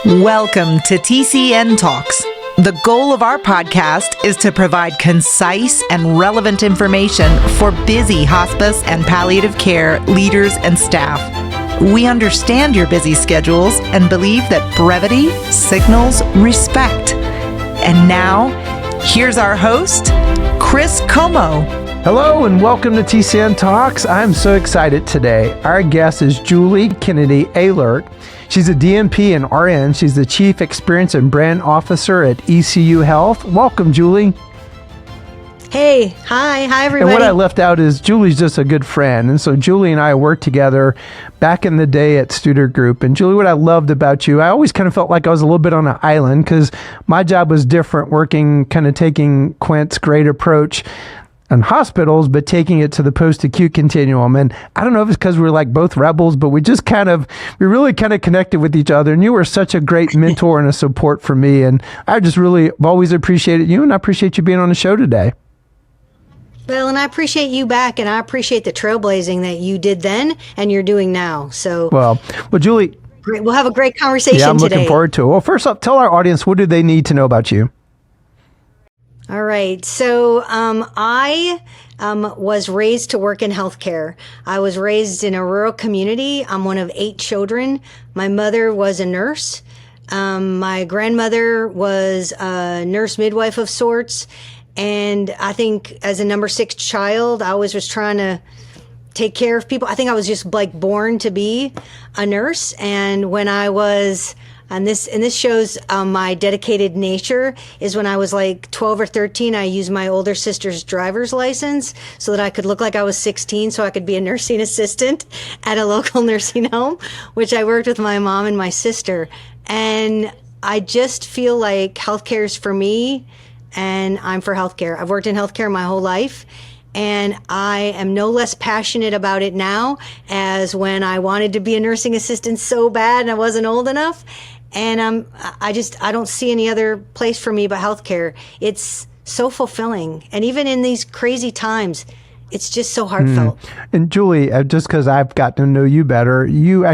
Welcome to TCN Talks. The goal of our podcast is to provide concise and relevant information for busy hospice and palliative care leaders and staff. We understand your busy schedules and believe that brevity signals respect. And now, here's our host, Chris Como. Hello and welcome to TCN Talks. I'm so excited today. Our guest is Julie Kennedy Oehlert. She's a DNP and RN. She's the Chief Experience and Brand Officer at ECU Health. Welcome, Julie. Hey, hi everybody. And what I left out is Julie's just a good friend. And so Julie and I worked together back in the day at Studer Group. And Julie, what I loved about you, I always kind of felt like I was a little bit on an island because my job was different, working, kind of taking Quint's great approach in hospitals, but taking it to the post-acute continuum. And I don't know if it's because we're like both rebels, but we really kind of connected with each other. And you were such a great mentor and a support for me. And I just really have always appreciated you, and I appreciate you being on the show today. Well, and I appreciate you back, and I appreciate the trailblazing that you did then and you're doing now. So, well, Julie, we'll have a great conversation today. Yeah, I'm looking forward to it. Well, first off, tell our audience, what do they need to know about you? All right. So I was raised to work in healthcare. I was raised in a rural community. I'm one of 8 children. My mother was a nurse. My grandmother was a nurse midwife of sorts. And I think as a number 6 child, I always was trying to take care of people. I think I was just like born to be a nurse. And when I was And this shows my dedicated nature is when I was like 12 or 13, I used my older sister's driver's license so that I could look like I was 16 so I could be a nursing assistant at a local nursing home, which I worked with my mom and my sister. And I just feel like healthcare is for me, and I'm for healthcare. I've worked in healthcare my whole life, and I am no less passionate about it now as when I wanted to be a nursing assistant so bad and I wasn't old enough. And I don't see any other place for me but healthcare. It's so fulfilling. And even in these crazy times, it's just so heartfelt. And Julie, just because I've gotten to know you better, you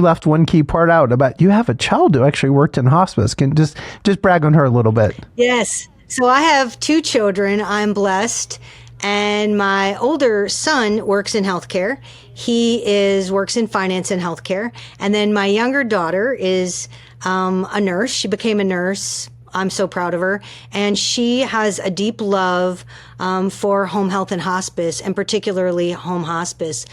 left one key part out about you have a child who actually worked in hospice. Can just brag on her a little bit. Yes. So I have 2 children. I'm blessed. And my older son works in healthcare. He works in finance and healthcare. And then my younger daughter is a nurse. She became a nurse. I'm so proud of her. And she has a deep love for home health and hospice, and particularly home hospice.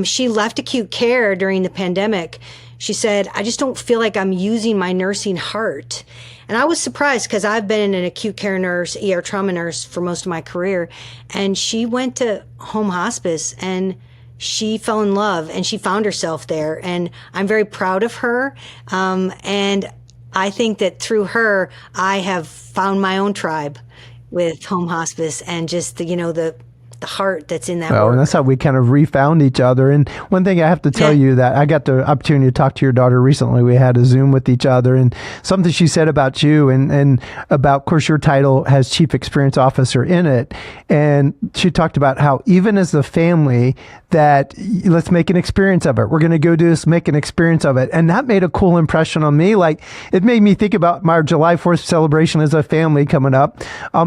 She left acute care during the pandemic. She said, I just don't feel like I'm using my nursing heart. And I was surprised because I've been an acute care nurse, ER trauma nurse for most of my career. And she went to home hospice and she fell in love and she found herself there. And I'm very proud of her. And I think that through her, I have found my own tribe with home hospice and just the heart that's in that work. And that's how we kind of refound each other. And one thing I have to tell you that I got the opportunity to talk to your daughter recently. We had a Zoom with each other, and something she said about you and about, of course, your title has Chief Experience Officer in it. And she talked about how even as the family that let's make an experience of it. We're going to go do this, make an experience of it. And that made a cool impression on me. Like it made me think about my July 4th celebration as a family coming up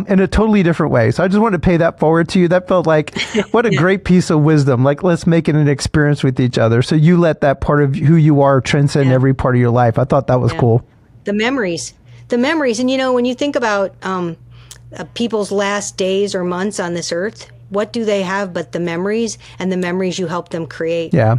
in a totally different way. So I just wanted to pay that forward to you. That felt like what a great piece of wisdom. Like let's make it an experience with each other. So you let that part of who you are transcend every part of your life. I thought that was cool. The memories. And when you think about people's last days or months on this earth, what do they have but the memories and the memories you help them create? Yeah.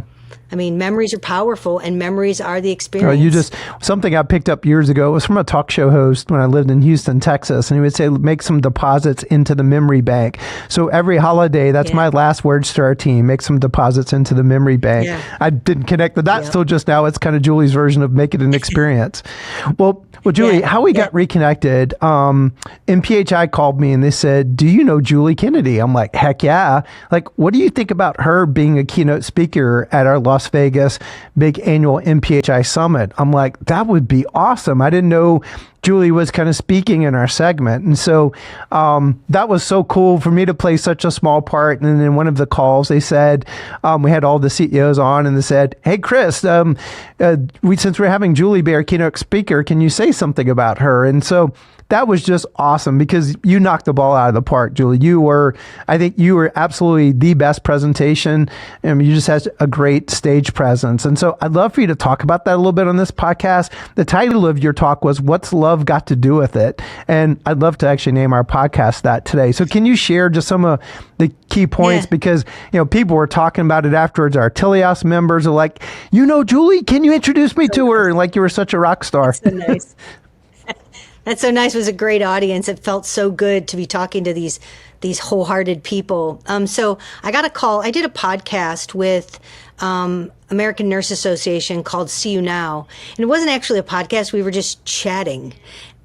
I mean, memories are powerful and memories are the experience. Something I picked up years ago, it was from a talk show host when I lived in Houston, Texas. And he would say, make some deposits into the memory bank. So every holiday, that's my last words to our team, make some deposits into the memory bank. Yeah. I didn't connect the dots till just now. It's kind of Julie's version of make it an experience. Well, Julie, how we got reconnected, MPHI called me and they said, do you know Julie Kennedy? I'm like, heck yeah. Like, what do you think about her being a keynote speaker at our Las Las Vegas big annual MPHI summit. I'm like, that would be awesome. I didn't know Julie was kind of speaking in our segment. And so that was so cool for me to play such a small part. And in one of the calls, they said, we had all the CEOs on, and they said, hey, Chris, since we're having Julie be our keynote speaker, can you say something about her? And so that was just awesome because you knocked the ball out of the park, Julie. I think you were absolutely the best presentation. And you just had a great stage presence. And so I'd love for you to talk about that a little bit on this podcast. The title of your talk was What's Love Got to Do with It? And I'd love to actually name our podcast that today. So can you share just some of the key points? Yeah. Because, people were talking about it afterwards. Our Telios members are like, Julie, can you introduce me to her? Like you were such a rock star. That's so nice. That's so nice. It was a great audience. It felt so good to be talking to these wholehearted people. So I got a call. I did a podcast with American Nurse Association called See You Now. And it wasn't actually a podcast. We were just chatting.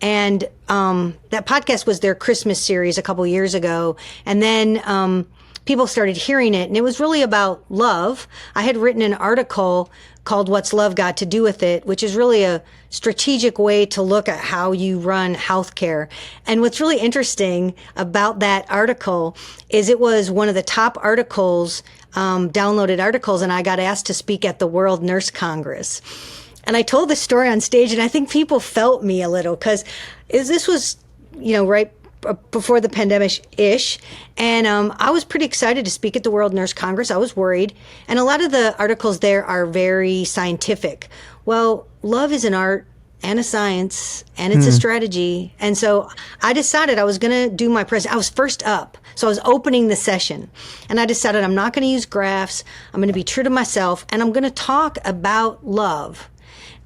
And that podcast was their Christmas series a couple years ago. And then people started hearing it. And it was really about love. I had written an article called What's Love Got to Do with It, which is really a strategic way to look at how you run healthcare. And what's really interesting about that article is it was one of the top articles, downloaded articles, and I got asked to speak at the World Nurse Congress. And I told this story on stage, and I think people felt me a little because this was, right before the pandemic-ish. And I was pretty excited to speak at the World Nurse Congress. I was worried. And a lot of the articles there are very scientific. Well, love is an art and a science, and it's a strategy. And so I decided I was going to do my presentation. I was first up. So I was opening the session. And I decided I'm not going to use graphs. I'm going to be true to myself. And I'm going to talk about love.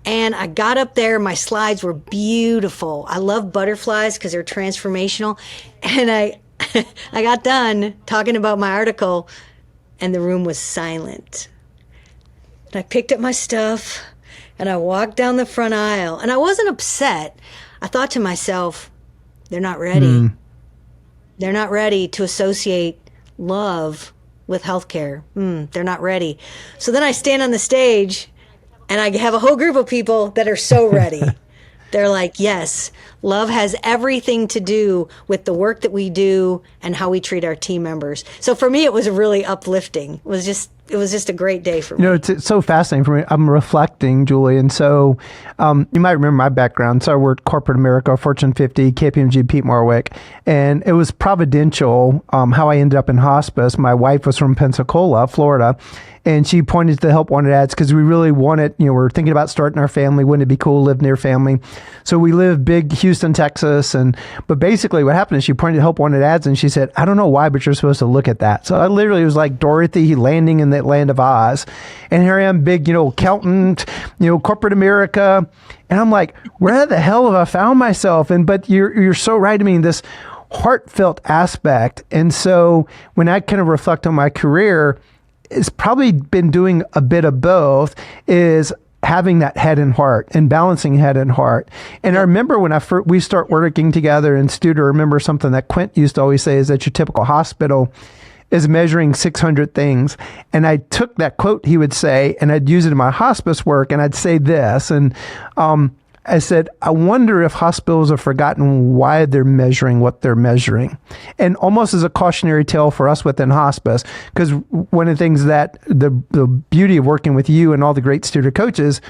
And I got up there, my slides were beautiful. I love butterflies because they're transformational. And I got done talking about my article, and the room was silent. And I picked up my stuff, and I walked down the front aisle. And I wasn't upset. I thought to myself, they're not ready. They're not ready to associate love with healthcare. They're not ready. So then I stand on the stage, and I have a whole group of people that are so ready. They're like, yes, love has everything to do with the work that we do and how we treat our team members. So for me, it was really uplifting. It was just a great day for me. It's so fascinating for me. I'm reflecting, Julie. And so you might remember my background. So I worked corporate America, Fortune 50, KPMG, Pete Morwick. And it was providential how I ended up in hospice. My wife was from Pensacola, Florida. And she pointed to the Help Wanted ads because we really wanted, we're thinking about starting our family. Wouldn't it be cool to live near family? So we live big Houston, Texas. But basically what happened is she pointed to Help Wanted ads and she said, I don't know why, but you're supposed to look at that. So I literally was like Dorothy landing in the land of Oz. And here I am, big, accountant, corporate America. And I'm like, where the hell have I found myself? But you're so right. I mean, this heartfelt aspect. And so when I kind of reflect on my career, it's probably been doing a bit of both, is having that head and heart and balancing head and heart. And I remember when we start working together in Studer, I remember something that Quint used to always say is that your typical hospital is measuring 600 things. And I took that quote he would say, and I'd use it in my hospice work, and I'd say this. And I said, I wonder if hospitals have forgotten why they're measuring what they're measuring. And almost as a cautionary tale for us within hospice, because one of the things that the beauty of working with you and all the great student coaches,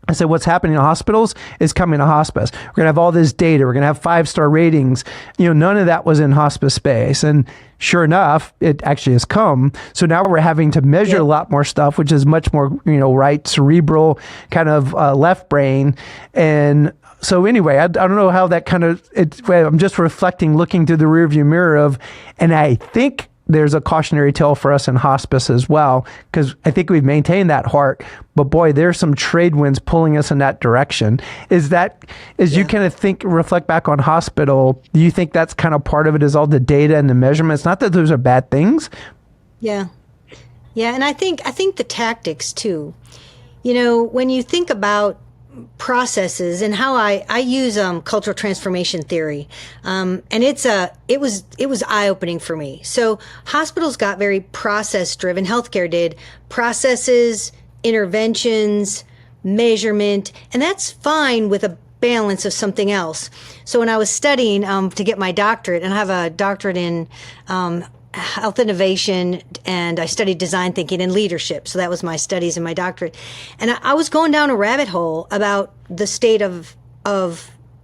I said, what's happening in hospitals is coming to hospice. We're going to have all this data. We're going to have 5-star ratings. None of that was in hospice space. And sure enough, it actually has come. So now we're having to measure a lot more stuff, which is much more, right, cerebral, kind of left brain. And so anyway, I don't know how that kind of, I'm just reflecting, looking through the rearview mirror and I think there's a cautionary tale for us in hospice as well, because I think we've maintained that heart, but boy, there's some trade winds pulling us in that direction. As you kind of reflect back on hospital, do you think that's kind of part of it, is all the data and the measurements? Not that those are bad things. Yeah. And I think the tactics too. When you think about processes and how I use cultural transformation theory, and it was eye-opening for me. So hospitals got very process driven, healthcare did, processes, interventions, measurement, and that's fine with a balance of something else. So when I was studying to get my doctorate, and I have a doctorate in health innovation, and I studied design thinking and leadership. So that was my studies in my doctorate. And I was going down a rabbit hole about the state of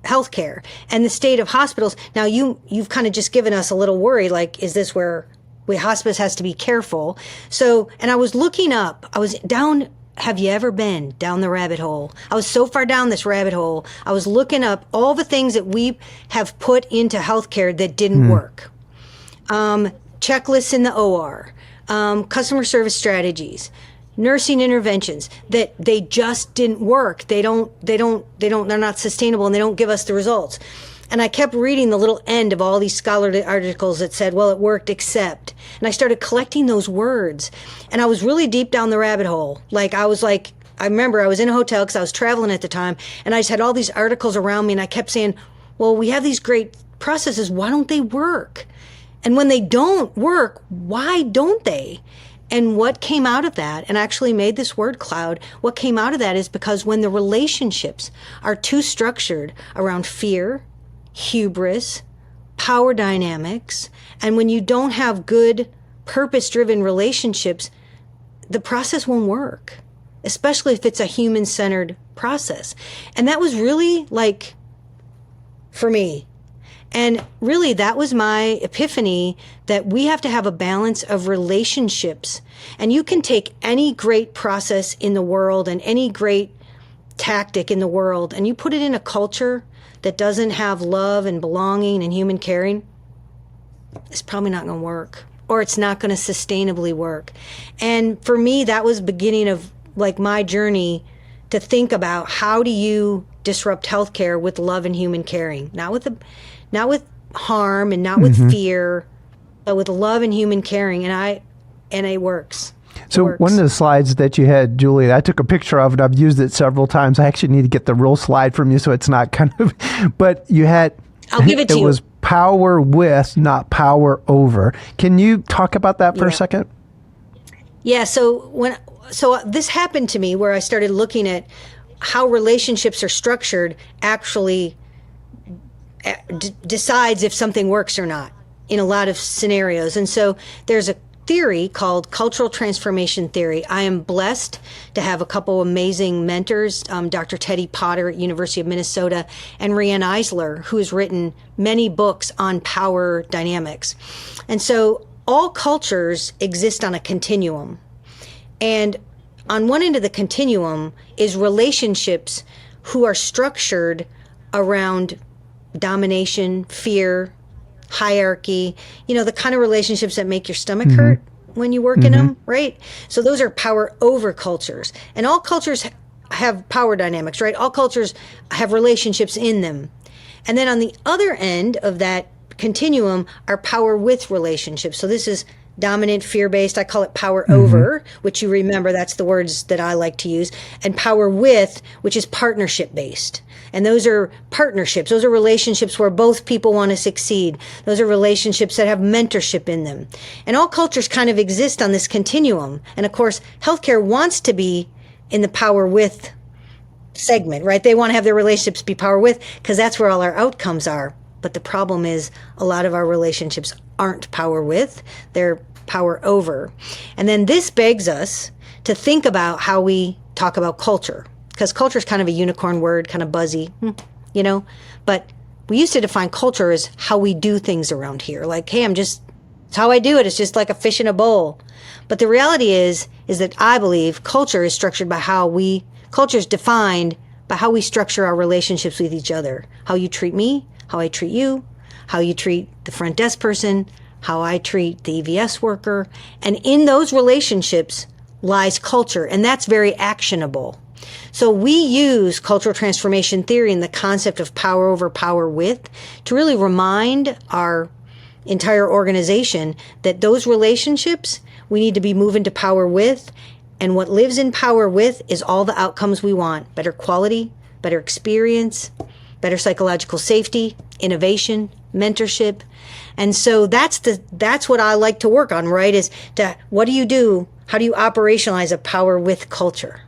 healthcare and the state of hospitals. Now you've kind of just given us a little worry, like, is this where hospice has to be careful? So, and I was looking up, I was down, have you ever been down the rabbit hole? I was so far down this rabbit hole. I was looking up all the things that we have put into healthcare that didn't work. Checklists in the OR, customer service strategies, nursing interventions that they just didn't work. They're not sustainable, and they don't give us the results. And I kept reading the little end of all these scholarly articles that said, well, it worked except. And I started collecting those words. And I was really deep down the rabbit hole. I remember I was in a hotel because I was traveling at the time, and I just had all these articles around me, and I kept saying, well, we have these great processes. Why don't they work? And when they don't work, why don't they? And what came out of that, and I actually made this word cloud, what came out of that is because when the relationships are too structured around fear, hubris, power dynamics, and when you don't have good purpose-driven relationships, the process won't work, especially if it's a human-centered process. And that was really for me. And really, that was my epiphany, that we have to have a balance of relationships. And you can take any great process in the world and any great tactic in the world, and you put it in a culture that doesn't have love and belonging and human caring, it's probably not going to work, or it's not going to sustainably work. And for me, that was the beginning of my journey to think about, how do you disrupt healthcare with love and human caring, not with harm and not with fear, but with love and human caring. And it works. So one of the slides that you had, Julie, I took a picture of it. I've used it several times. I actually need to get the real slide from you so it's not kind of, but you had, I'll give it to you. It was power with, not power over. Can you talk about that for a second? Yeah. So this happened to me, where I started looking at how relationships are structured actually decides if something works or not in a lot of scenarios. And so there's a theory called cultural transformation theory. I am blessed to have a couple amazing mentors, Dr. Teddy Potter at University of Minnesota and Riane Eisler, who has written many books on power dynamics. And so all cultures exist on a continuum. And on one end of the continuum is relationships who are structured around domination, fear, hierarchy, the kind of relationships that make your stomach hurt when you work in them, right? So those are power over cultures. And all cultures have power dynamics, right? All cultures have relationships in them. And then on the other end of that continuum are power with relationships. So this is dominant, fear-based. I call it power over, which you remember, that's the words that I like to use. And power with, which is partnership-based. And those are partnerships. Those are relationships where both people want to succeed. Those are relationships that have mentorship in them. And all cultures kind of exist on this continuum. And of course, healthcare wants to be in the power with segment, right? They want to have their relationships be power with, because that's where all our outcomes are. But the problem is a lot of our relationships aren't power with, they're power over. And then this begs us to think about how we talk about culture, because culture is kind of a unicorn word, kind of buzzy, but we used to define culture as how we do things around here. Like, hey, it's how I do it. It's just like a fish in a bowl. But the reality is that I believe culture is structured by culture is defined by how we structure our relationships with each other. How you treat me, how I treat you, how you treat the front desk person, how I treat the EVS worker. And in those relationships lies culture, and that's very actionable. So we use cultural transformation theory and the concept of power over power with to really remind our entire organization that those relationships we need to be moving to power with. And what lives in power with is all the outcomes we want: better quality, better experience, better psychological safety, innovation, mentorship. And so that's what I like to work on, right? Is what do you do? How do you operationalize a power with culture?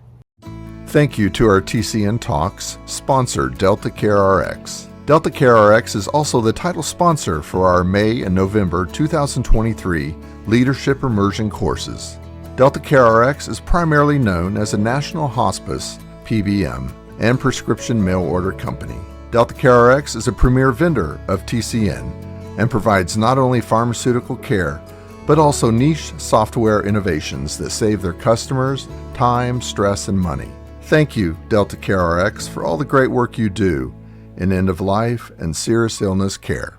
Thank you to our TCN Talks sponsor, Delta Care RX. Delta Care RX is also the title sponsor for our May and November 2023 Leadership Immersion courses. Delta Care RX is primarily known as a national hospice, PBM, and prescription mail order company. Delta Care RX is a premier vendor of TCN and provides not only pharmaceutical care, but also niche software innovations that save their customers time, stress, and money. Thank you, Delta Care RX, for all the great work you do in end-of-life and serious illness care.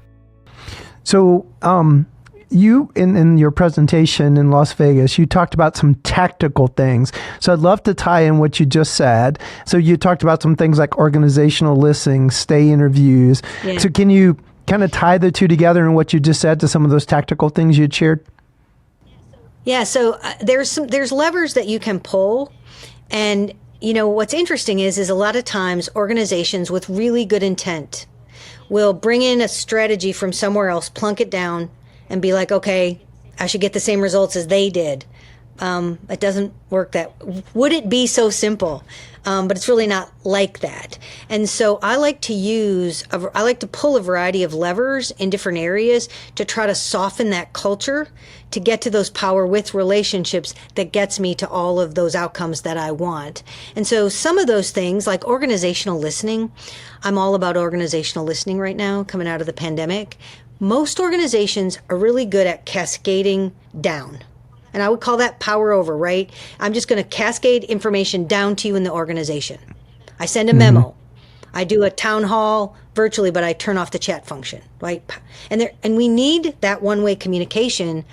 So, you, in your presentation in Las Vegas, you talked about some tactical things. So I'd love to tie in what you just said. So you talked about some things like organizational listening, stay interviews. Yeah. So can you kind of tie the two together in what you just said to some of those tactical things you'd shared? Yeah, so there's levers that you can pull. And, what's interesting is a lot of times organizations with really good intent will bring in a strategy from somewhere else, plunk it down, and be like, okay, I should get the same results as they did. It doesn't work that. Would it be so simple? But it's really not like that. And so I like to pull a variety of levers in different areas to try to soften that culture to get to those power with relationships that gets me to all of those outcomes that I want. And so some of those things like organizational listening, I'm all about organizational listening right now coming out of the pandemic. Most organizations are really good at cascading down. And I would call that power over, right? I'm just going to cascade information down to you in the organization. I send a memo. I do a town hall virtually, but I turn off the chat function, right? And we need that one-way communication.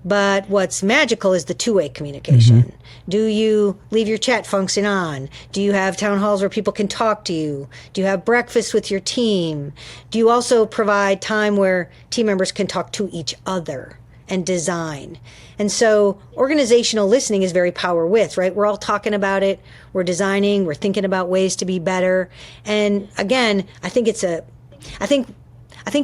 But what's magical is the two-way communication. Do you leave your chat function on? Do you have town halls where people can talk to you? Do you have breakfast with your team? Do you also provide time where team members can talk to each other and design? And so organizational listening is very power with, right? We're all talking about it. We're designing. We're thinking about ways to be better. And again, I think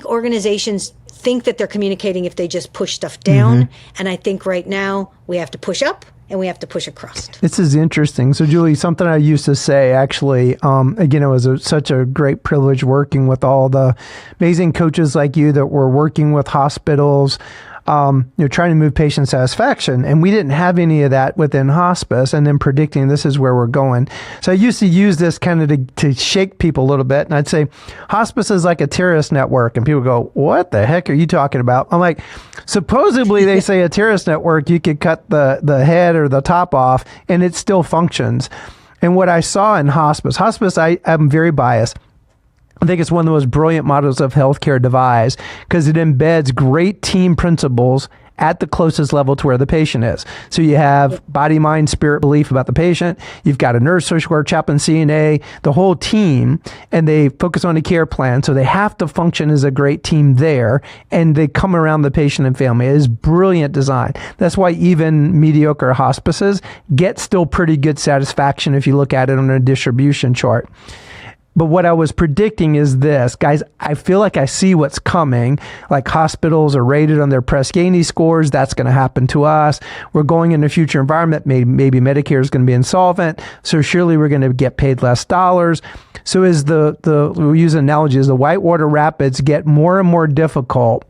organizations think that they're communicating if they just push stuff down. And I think right now we have to push up and we have to push across. This is interesting. So Julie, something I used to say actually, again, it was such a great privilege working with all the amazing coaches like you that were working with hospitals, trying to move patient satisfaction. And we didn't have any of that within hospice and then predicting this is where we're going. So I used to use this kind of to shake people a little bit. And I'd say hospice is like a terrorist network. And people go, what the heck are you talking about? I'm like, supposedly they say a terrorist network, you could cut the head or the top off and it still functions. And what I saw in hospice, I'm very biased. I think it's one of the most brilliant models of healthcare devised because it embeds great team principles at the closest level to where the patient is. So you have body, mind, spirit, belief about the patient. You've got a nurse, social worker, chaplain, CNA, the whole team, and they focus on a care plan. So they have to function as a great team there, and they come around the patient and family. It is brilliant design. That's why even mediocre hospices get still pretty good satisfaction if you look at it on a distribution chart. But what I was predicting is this, guys, I feel like I see what's coming. Like hospitals are rated on their Press-Ganey scores. That's going to happen to us. We're going in a future environment. Maybe Medicare is going to be insolvent. So surely we're going to get paid less dollars. So as we'll use an analogy, as the whitewater rapids get more and more difficult,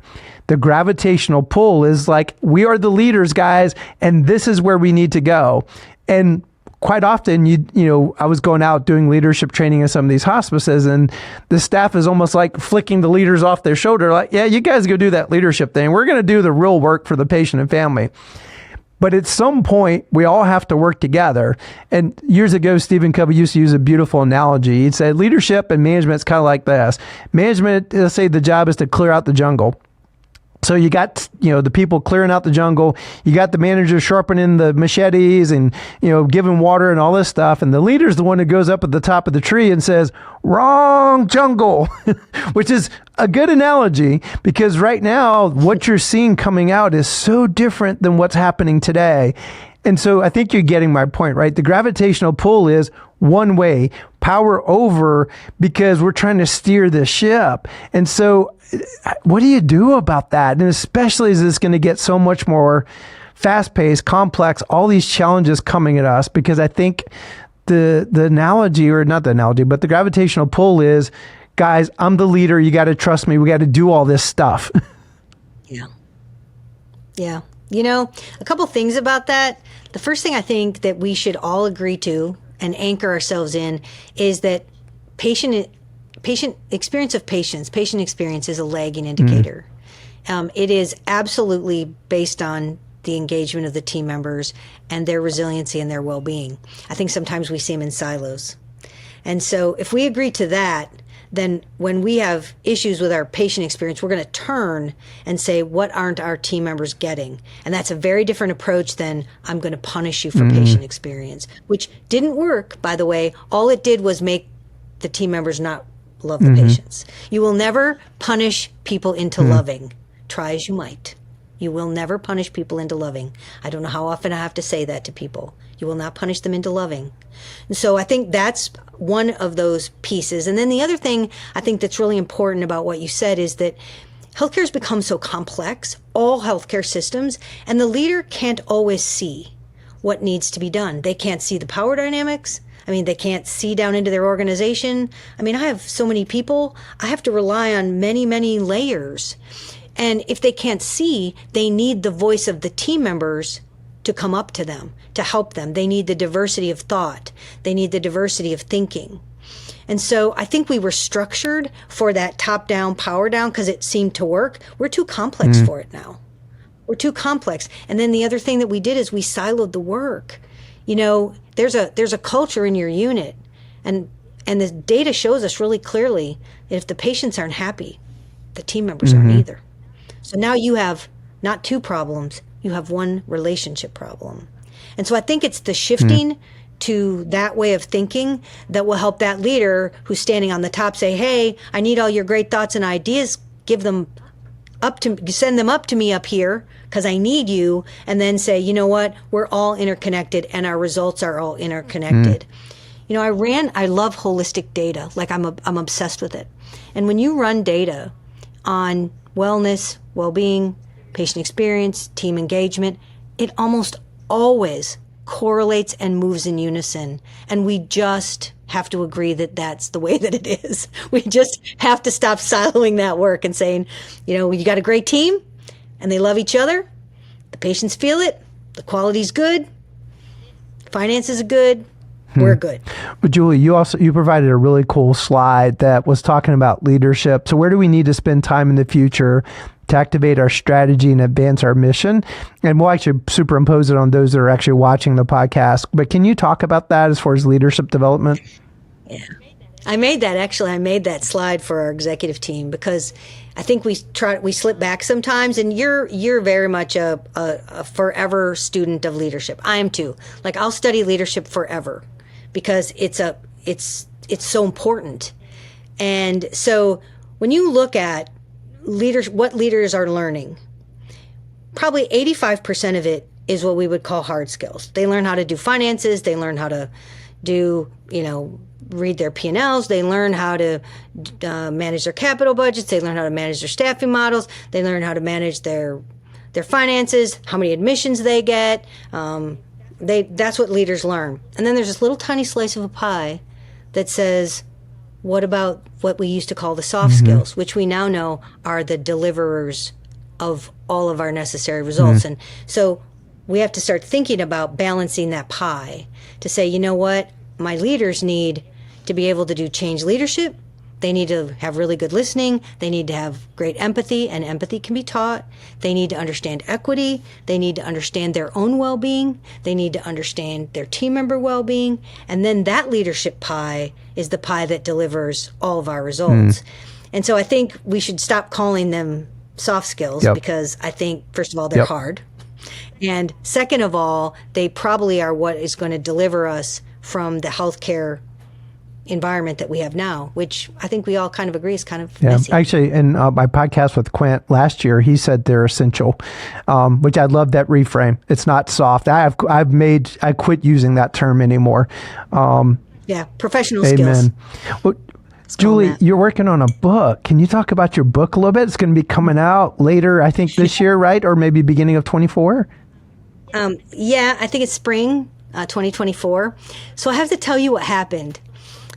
the gravitational pull is like, we are the leaders, guys, and this is where we need to go. And quite often, I was going out doing leadership training in some of these hospices, and the staff is almost like flicking the leaders off their shoulder, like, yeah, you guys go do that leadership thing. We're going to do the real work for the patient and family. But at some point, we all have to work together. And years ago, Stephen Covey used to use a beautiful analogy. He'd say leadership and management is kind of like this. Management, let's say the job is to clear out the jungle. So you got, the people clearing out the jungle. You got the manager sharpening the machetes and, giving water and all this stuff. And the leader's the one who goes up at the top of the tree and says, wrong jungle, which is a good analogy because right now what you're seeing coming out is so different than what's happening today. And so I think you're getting my point, right? The gravitational pull is one way, power over, because we're trying to steer the ship. And so what do you do about that? And especially as it's going to get so much more fast-paced, complex, all these challenges coming at us, because I think the analogy, or not the analogy, but the gravitational pull is, guys, I'm the leader. You got to trust me. We got to do all this stuff. Yeah. Yeah. You know, a couple things about that. The first thing I think that we should all agree to and anchor ourselves in is that patient experience is a lagging indicator. It is absolutely based on the engagement of the team members and their resiliency and their well-being. I think sometimes we see them in silos. And so if we agree to that, then when we have issues with our patient experience, we're going to turn and say, what aren't our team members getting? And that's a very different approach than, I'm going to punish you for patient experience, which didn't work, by the way. All it did was make the team members not love the patients. You will never punish people into loving. Try as you might. You will never punish people into loving. I don't know how often I have to say that to people. You will not punish them into loving. And so I think that's one of those pieces. And then the other thing I think that's really important about what you said is that healthcare has become so complex, all healthcare systems, and the leader can't always see what needs to be done. They can't see the power dynamics. I mean, they can't see down into their organization. I mean, I have so many people. I have to rely on many, many layers. And if they can't see, they need the voice of the team members to come up to them, to help them. They need the diversity of thought. They need the diversity of thinking. And so I think we were structured for that top-down, power-down because it seemed to work. We're too complex for it now. We're too complex. And then the other thing that we did is we siloed the work. You know, there's a culture in your unit, and the data shows us really clearly that if the patients aren't happy, the team members aren't either. So now you have not two problems, you have one relationship problem. And so I think it's the shifting to that way of thinking that will help that leader who's standing on the top say, hey, I need all your great thoughts and ideas, send them up to me up here because I need you, and then say, you know what, we're all interconnected and our results are all interconnected. You know, I love holistic data, like I'm obsessed with it. And when you run data on wellness, well-being, patient experience, team engagement, it almost always correlates and moves in unison. And we just have to agree that that's the way that it is. We just have to stop siloing that work and saying, you know, you got a great team and they love each other. The patients feel it. The quality's good. Finances are good. We're good. But Julie, you provided a really cool slide that was talking about leadership. So where do we need to spend time in the future to activate our strategy and advance our mission? And we'll actually superimpose it on those that are actually watching the podcast. But can you talk about that as far as leadership development? Yeah. I made that slide for our executive team because I think we slip back sometimes, and you're very much a forever student of leadership. I am too. Like, I'll study leadership forever because it's so important. And so when you look at what leaders are learning, probably 85% of it is what we would call hard skills. They learn how to do finances. They learn how to do, read their P&Ls. They learn how to manage their capital budgets. They learn how to manage their staffing models. They learn how to manage their finances, how many admissions they get. That's what leaders learn. And then there's this little tiny slice of a pie that says, what about what we used to call the soft skills, which we now know are the deliverers of all of our necessary results. And so we have to start thinking about balancing that pie to say, you know what, my leaders need to be able to do change leadership. They need to have really good listening. They need to have great empathy, and empathy can be taught. They need to understand equity. They need to understand their own well-being. They need to understand their team member well-being. And then that leadership pie is the pie that delivers all of our results. And so I think we should stop calling them soft skills because I think, first of all, they're hard. And second of all, they probably are what is going to deliver us from the healthcare environment that we have now, which I think we all kind of agree is kind of messy. Actually, in my podcast with Quint last year, he said they're essential, which I love that reframe. It's not soft. I quit using that term anymore. Yeah, professional skills. Amen. Well, Julie, you're working on a book. Can you talk about your book a little bit? It's going to be coming out later, I think, this year, right? Or maybe beginning of 24? Yeah, I think it's spring 2024. So I have to tell you what happened.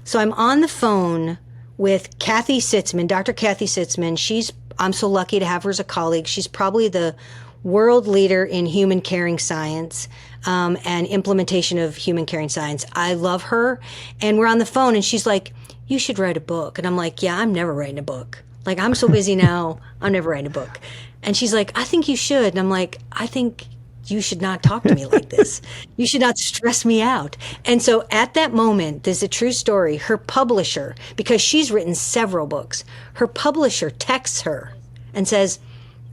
So I'm on the phone with Kathy Sitzman, Dr. Kathy Sitzman. I'm so lucky to have her as a colleague. She's probably the world leader in human caring science and implementation of human caring science. I love her. And we're on the phone and she's like, you should write a book. And I'm like, yeah, I'm never writing a book. Like, I'm so busy now, I'm never writing a book. And she's like, I think you should. And I'm like, I think you should not talk to me like this. You should not stress me out. And so at that moment, there's a true story. Her publisher, because she's written several books, her publisher texts her and says,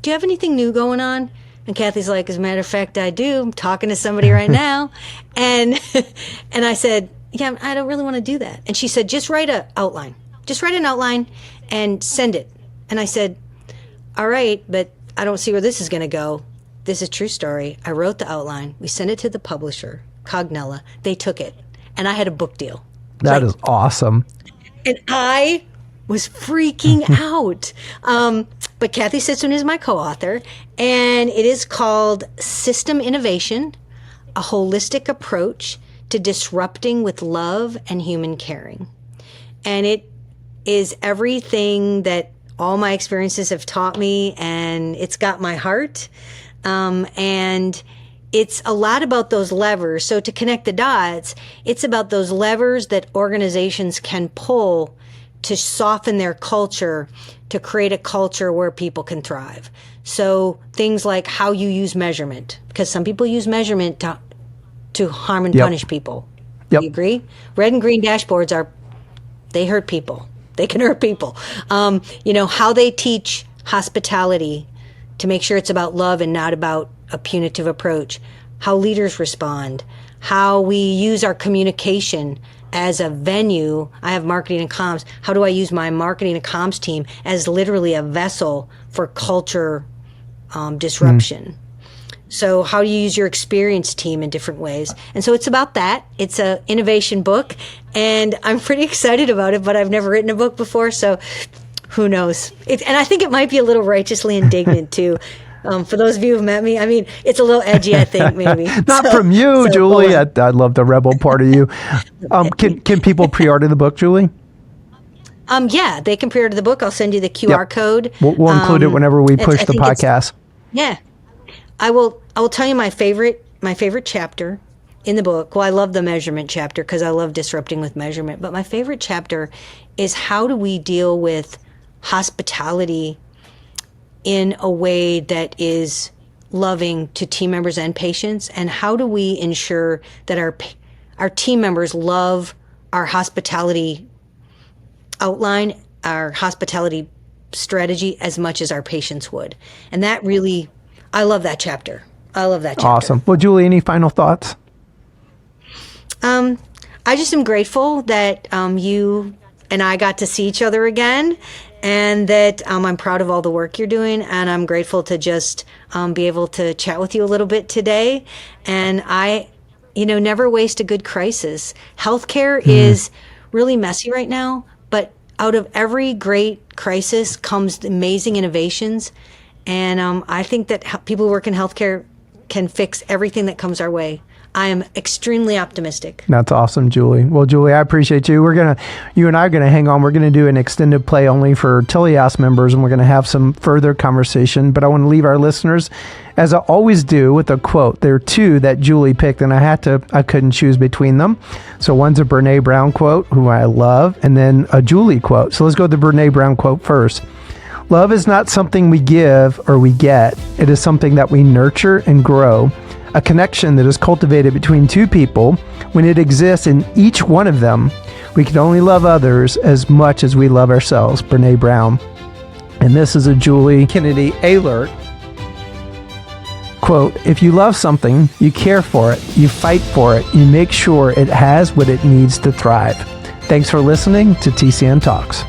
do you have anything new going on? And Kathy's like, as a matter of fact, I do. I'm talking to somebody right now. And I said, yeah, I don't really want to do that. And she said, just write an outline. Just write an outline and send it. And I said, all right, but I don't see where this is going to go. This is a true story. I wrote the outline. We sent it to the publisher, Cognella. They took it. And I had a book deal. That is awesome. And I was freaking out. But Kathy Sitzman is my co-author. And it is called System Innovation, a Holistic Approach to Disrupting with Love and Human Caring. And it is everything that all my experiences have taught me, and it's got my heart. And it's a lot about those levers. So to connect the dots, it's about those levers that organizations can pull to soften their culture, to create a culture where people can thrive. So things like how you use measurement, because some people use measurement to harm and punish people. Yep. You agree? Red and green dashboards they hurt people. They can hurt people. How they teach hospitality to make sure it's about love and not about a punitive approach. How leaders respond. How we use our communication as a venue. I have marketing and comms. How do I use my marketing and comms team as literally a vessel for culture disruption? So how do you use your experienced team in different ways? And so it's about that. It's an innovation book, and I'm pretty excited about it, but I've never written a book before, so who knows? And I think it might be a little righteously indignant, too. For those of you who've met me, I mean, it's a little edgy, I think, maybe. Not from you, Julie. I love the rebel part of you. Can people pre-order the book, Julie? Yeah, they can pre-order the book. I'll send you the QR code. We'll include it whenever we push the podcast. Yeah. I will tell you my favorite chapter in the book. Well, I love the measurement chapter because I love disrupting with measurement. But my favorite chapter is how do we deal with hospitality in a way that is loving to team members and patients, and how do we ensure that our team members love our hospitality outline, our hospitality strategy as much as our patients would. And that really, I love that chapter. Awesome. Well, Julie, any final thoughts? I just am grateful that you and I got to see each other again, and that I'm proud of all the work you're doing, and I'm grateful to just be able to chat with you a little bit today. And I, never waste a good crisis. Healthcare is really messy right now, but out of every great crisis comes amazing innovations. And I think that people who work in healthcare can fix everything that comes our way. I am extremely optimistic. That's awesome, Julie. Well, Julie, I appreciate you. You and I are going to hang on. We're going to do an extended play only for Teleas members, and we're going to have some further conversation. But I want to leave our listeners, as I always do, with a quote. There are two that Julie picked, and I couldn't choose between them. So one's a Brene Brown quote, who I love, and then a Julie quote. So let's go with the Brene Brown quote first. Love is not something we give or we get. It is something that we nurture and grow. A connection that is cultivated between two people. When it exists in each one of them, we can only love others as much as we love ourselves. Brene Brown. And this is a Julie Kennedy Oehlert quote. If you love something, you care for it, you fight for it, you make sure it has what it needs to thrive. Thanks for listening to TCN Talks.